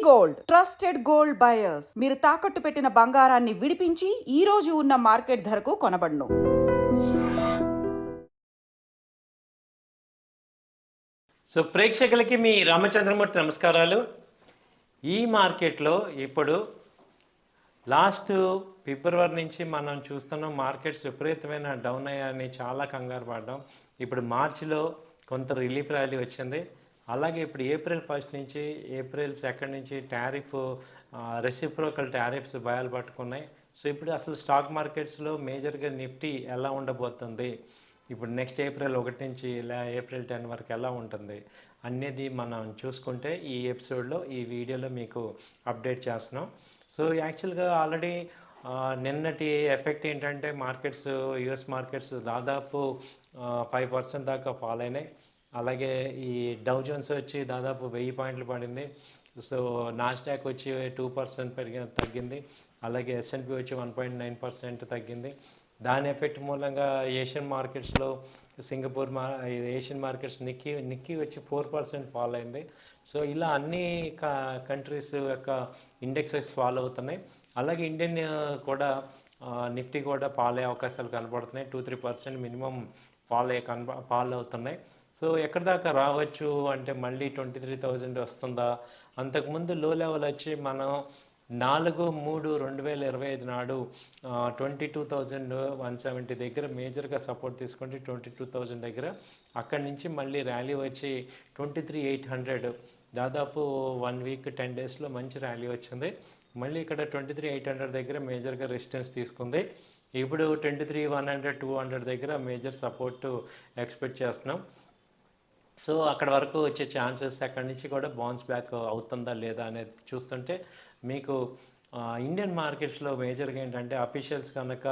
Gold trusted gold buyers. మీరు తాకట్టు పెట్టిన బంగారాన్ని విడిపించి ఈ రోజు ఉన్న మార్కెట్ ధరకు కొనబడును. సో ప్రేక్షకులకి మీ రామచంద్రమూర్తి నమస్కారాలు. ఈ మార్కెట్లో ఇప్పుడు లాస్ట్ ఫిబ్రవరి నుంచి మనం చూస్తున్నాం మార్కెట్స్ విపరీతమైన డౌన్ అయ్యాయని చాలా కంగారు పడ్డాం. ఇప్పుడు మార్చిలో కొంత రిలీఫ్ ర్యాలీ వచ్చింది. అలాగే ఇప్పుడు ఏప్రిల్ 1 నుంచి ఏప్రిల్ 2 నుంచి టారిఫ్ రెసిప్రోకల్ టారిఫ్స్ భయాలు పట్టుకున్నాయి. సో ఇప్పుడు అసలు స్టాక్ మార్కెట్స్లో మేజర్గా నిఫ్టీ ఎలా ఉండబోతుంది, ఇప్పుడు నెక్స్ట్ ఏప్రిల్ 1 నుంచి ఇలా ఏప్రిల్ 10 వరకు ఎలా ఉంటుంది అనేది మనం చూసుకుంటే ఈ ఎపిసోడ్లో ఈ వీడియోలో మీకు అప్డేట్ చేస్తున్నాం. సో యాక్చువల్గా ఆల్రెడీ నిన్నటి ఎఫెక్ట్ ఏంటంటే మార్కెట్స్ యుఎస్ మార్కెట్స్ దాదాపు 5% దాకా ఫాల్ అయినాయి. అలాగే ఈ డౌ జోన్స్ వచ్చి దాదాపు 1000 పాయింట్లు పడింది. సో నాస్డాక్ వచ్చి 2% తగ్గింది. అలాగే S&P వచ్చి 1.9% తగ్గింది. దాని ఎఫెక్ట్ మూలంగా ఏషియన్ మార్కెట్స్లో సింగపూర్ ఏషియన్ మార్కెట్స్ నిక్కీ వచ్చి 4% ఫాల్ అయింది. సో ఇలా అన్ని కంట్రీస్ యొక్క ఇండెక్సెస్ ఫాలో అవుతున్నాయి. అలాగే ఇండియన్ కూడా నిఫ్టీ కూడా ఫాల్ అయ్యే అవకాశాలు కనబడుతున్నాయి. 2-3% మినిమం ఫాల్ అవుతున్నాయి. సో ఎక్కడి దాకా రావచ్చు అంటే మళ్ళీ 23,000 వస్తుందా? అంతకుముందు లో లెవెల్ వచ్చి మనం 4/3/2025 నాడు 22,170 దగ్గర మేజర్గా సపోర్ట్ తీసుకుంటే 22,000 దగ్గర, అక్కడి నుంచి మళ్ళీ ర్యాలీ వచ్చి 23,800 దాదాపు 1 వీక్ 10 డేస్లో మంచి ర్యాలీ వచ్చింది. మళ్ళీ ఇక్కడ 23,800 దగ్గర మేజర్గా రెసిస్టెన్స్ తీసుకుంది. ఇప్పుడు 23,100 200 దగ్గర మేజర్ సపోర్ట్ ఎక్స్పెక్ట్ చేస్తున్నాం. సో అక్కడ వరకు వచ్చే ఛాన్సెస్ అక్కడి నుంచి కూడా బౌన్స్ బ్యాక్ అవుతుందా లేదా అనేది చూస్తుంటే మీకు ఇండియన్ మార్కెట్స్లో మేజర్గా ఏంటంటే అఫీషియల్స్ కనుక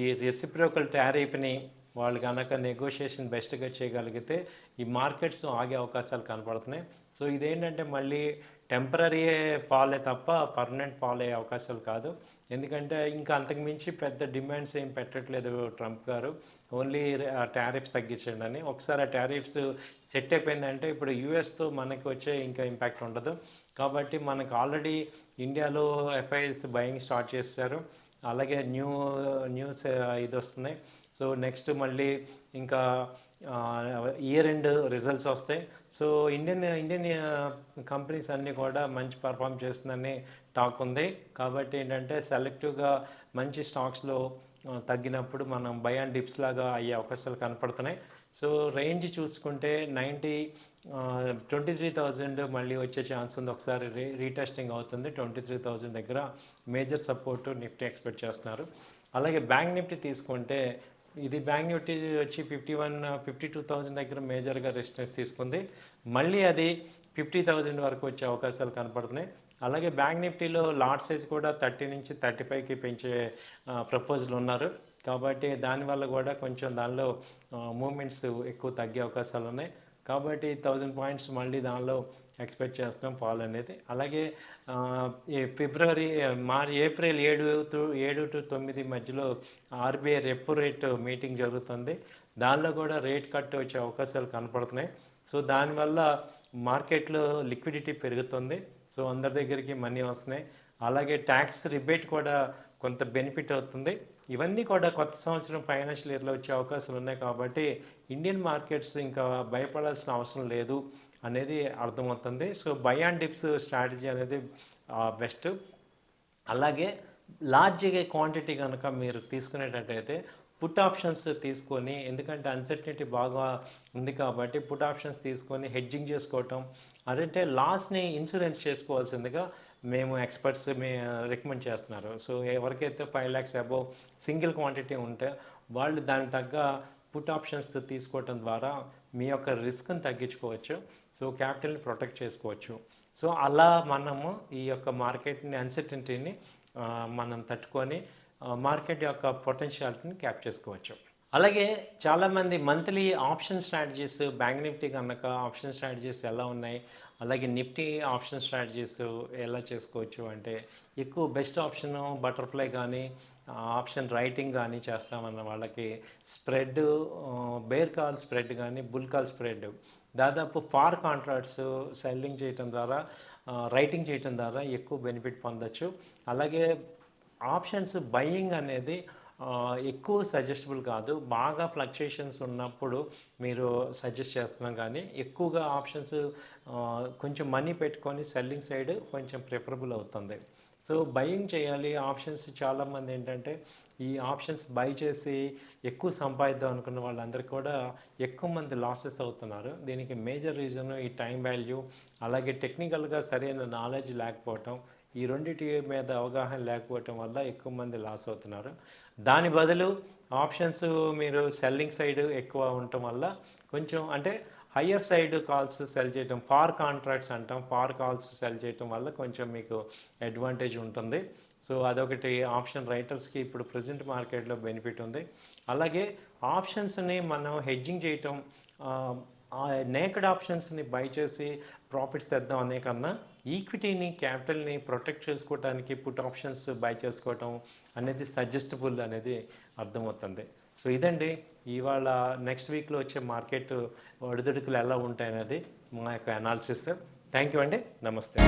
ఈ రెసిప్రోకల్ టారిఫ్ని వాళ్ళు కనుక నెగోషియేషన్ బెస్ట్గా చేయగలిగితే ఈ మార్కెట్స్ ఆగే అవకాశాలు కనపడుతున్నాయి. సో ఇదేంటంటే మళ్ళీ టెంపరీ ఫాలే తప్ప పర్మనెంట్ ఫాల్ అయ్యే అవకాశాలు కాదు. ఎందుకంటే ఇంకా అంతకుమించి పెద్ద డిమాండ్స్ ఏం పెట్టట్లేదు ట్రంప్ గారు, ఓన్లీ టారిఫ్స్ తగ్గించండి అని. ఒకసారి ఆ టారిఫ్స్ సెట్ అయిపోయిందంటే ఇప్పుడు యూఎస్తో మనకి వచ్చే ఇంకా ఇంపాక్ట్ ఉండదు. కాబట్టి మనకు ఆల్రెడీ ఇండియాలో ఎఫ్ఐఎస్ బయింగ్ స్టార్ట్ చేశారు. అలాగే న్యూస్ ఇది వస్తున్నాయి. సో నెక్స్ట్ మళ్ళీ ఇంకా ఇయర్ ఎండ్ రిజల్ట్స్ వస్తాయి. సో ఇండియన్ కంపెనీస్ అన్నీ కూడా మంచి పర్ఫామ్ చేస్తుందని టాక్ ఉంది. కాబట్టి ఏంటంటే సెలెక్టివ్గా మంచి స్టాక్స్లో తగ్గినప్పుడు మనం బై అండ్ డిప్స్ లాగా అయ్యే అవకాశాలు కనపడుతున్నాయి. సో రేంజ్ చూసుకుంటే 23,000 మళ్ళీ వచ్చే ఛాన్స్ ఉంది. ఒకసారి రీటెస్టింగ్ అవుతుంది. 23,000 దగ్గర మేజర్ సపోర్ట్ నిఫ్టీ ఎక్స్పెక్ట్ చేస్తున్నారు. అలాగే బ్యాంక్ నిఫ్టీ తీసుకుంటే ఇది బ్యాంక్ నిఫ్టీ వచ్చి 52,000 దగ్గర మేజర్గా రెసిస్టెన్స్ తీసుకుంది. మళ్ళీ అది 50,000 వరకు వచ్చే అవకాశాలు కనపడుతున్నాయి. అలాగే బ్యాంక్ నిఫ్టీలో లాట్ సైజ్ కూడా 30 నుంచి 35కి పెంచే ప్రపోజల్ ఉన్నారు. కాబట్టి దానివల్ల కూడా కొంచెం దానిలో మూమెంట్స్ ఎక్కువ తగ్గే అవకాశాలు ఉన్నాయి. కాబట్టి 1000 పాయింట్స్ మళ్ళీ దానిలో ఎక్స్పెక్ట్ చేస్తున్నాం ఫాల్ అనేది. అలాగే ఏప్రిల్ 7 to 9 మధ్యలో ఆర్బీఐ రెపో రేట్ మీటింగ్ జరుగుతుంది. దానిలో కూడా రేట్ కట్ వచ్చే అవకాశాలు కనపడుతున్నాయి. సో దానివల్ల మార్కెట్లో లిక్విడిటీ పెరుగుతుంది. సో అందరి దగ్గరికి మనీ వస్తున్నాయి. అలాగే ట్యాక్స్ రిబేట్ కూడా కొంత బెనిఫిట్ అవుతుంది. ఇవన్నీ కూడా కొత్త సంవత్సరం ఫైనాన్షియల్ ఇయర్లో వచ్చే అవకాశాలు ఉన్నాయి. కాబట్టి ఇండియన్ మార్కెట్స్ ఇంకా భయపడాల్సిన అవసరం లేదు అనేది అర్థమవుతుంది. So by and dips strategy అనేది బెస్ట్. అలాగే లార్జ్ క్వాంటిటీ కనుక మీరు తీసుకునేటట్టయితే పుట్ ఆప్షన్స్ తీసుకొని, ఎందుకంటే అన్సర్టనిటీ బాగా ఉంది కాబట్టి పుట్ ఆప్షన్స్ తీసుకొని హెడ్జింగ్ చేసుకోవటం, అదంటే లాస్ని ఇన్సూరెన్స్ చేసుకోవాల్సిందిగా మేము ఎక్స్పర్ట్స్ రికమెండ్ చేస్తున్నారు. సో ఎవరికైతే 5 lakhs అబోవ్ సింగిల్ క్వాంటిటీ ఉంటే వాళ్ళు దానికి తగ్గ పుట్ ఆప్షన్స్ తీసుకోవటం ద్వారా మీ యొక్క రిస్క్ని తగ్గించుకోవచ్చు. సో క్యాపిటల్ని ప్రొటెక్ట్ చేసుకోవచ్చు. సో అలా మనము ఈ యొక్క మార్కెట్ని అన్సర్టనిటీని మనం తట్టుకొని మార్కెట్ యొక్క పొటెన్షియాలిటీని క్యాప్ చేసుకోవచ్చు. అలాగే చాలామంది monthly option strategies, bank Nifty కనుక ఆప్షన్ స్ట్రాటజీస్ ఎలా ఉన్నాయి, అలాగే నిఫ్టీ ఆప్షన్ స్ట్రాటజీస్ ఎలా చేసుకోవచ్చు అంటే ఎక్కువ బెస్ట్ ఆప్షన్ బటర్ఫ్లై కానీ ఆప్షన్ రైటింగ్ కానీ చేస్తామన్న వాళ్ళకి స్ప్రెడ్, బేర్ కాల్ స్ప్రెడ్ కానీ బుల్ కాల్ స్ప్రెడ్ దాదాపు ఫార్ కాంట్రాక్ట్స్ సెల్లింగ్ చేయటం ద్వారా రైటింగ్ చేయటం ద్వారా ఎక్కువ బెనిఫిట్ పొందొచ్చు. అలాగే ఆప్షన్స్ బయింగ్ అనేది ఎక్కువ సజెస్టబుల్ కాదు. బాగా ఫ్లక్చుయేషన్స్ ఉన్నప్పుడు మీరు సజెస్ట్ చేస్తున్నాం, కానీ ఎక్కువగా ఆప్షన్స్ కొంచెం మనీ పెట్టుకొని సెల్లింగ్ సైడ్ కొంచెం ప్రిఫరబుల్ అవుతుంది. సో బయింగ్ చేయాలి ఆప్షన్స్. చాలామంది ఏంటంటే ఈ ఆప్షన్స్ బై చేసి ఎక్కువ సంపాదిద్దాం అనుకున్న వాళ్ళందరికీ కూడా ఎక్కువ మంది లాసెస్ అవుతున్నారు. దీనికి మేజర్ రీజన్ ఈ టైం వాల్యూ, అలాగే టెక్నికల్గా సరైన నాలెడ్జ్ లేకపోవటం, ఈ రెండింటి మీద అవగాహన లేకపోవటం వల్ల ఎక్కువ మంది లాస్ అవుతున్నారు. దాని బదులు ఆప్షన్స్ మీరు సెల్లింగ్ సైడ్ ఎక్కువ ఉండటం వల్ల కొంచెం అంటే హయ్యర్ సైడ్ కాల్స్ సెల్ చేయటం, ఫార్ కాంట్రాక్ట్స్ అంటాం, ఫార్ కాల్స్ సెల్ చేయటం వల్ల కొంచెం మీకు అడ్వాంటేజ్ ఉంటుంది. సో అదొకటి ఆప్షన్ రైటర్స్కి ఇప్పుడు ప్రజెంట్ మార్కెట్లో బెనిఫిట్ ఉంది. అలాగే ఆప్షన్స్ని మనం హెడ్జింగ్ చేయటం, నేకెడ్ ఆప్షన్స్ని బై చేసి ప్రాఫిట్స్ తెద్దాం అనే కన్నా ఈక్విటీని, క్యాపిటల్ని ప్రొటెక్ట్ చేసుకోవడానికి పుట్ ఆప్షన్స్ బై చేసుకోవటం అనేది సజెస్టబుల్ అనేది అర్థమవుతుంది. సో ఇదండి ఇవాళ నెక్స్ట్ వీక్లో వచ్చే మార్కెట్ ఒడిదుడుకులు ఎలా ఉంటాయనేది మా యొక్క అనాలిసిస్. థ్యాంక్ యూ అండి. నమస్తే.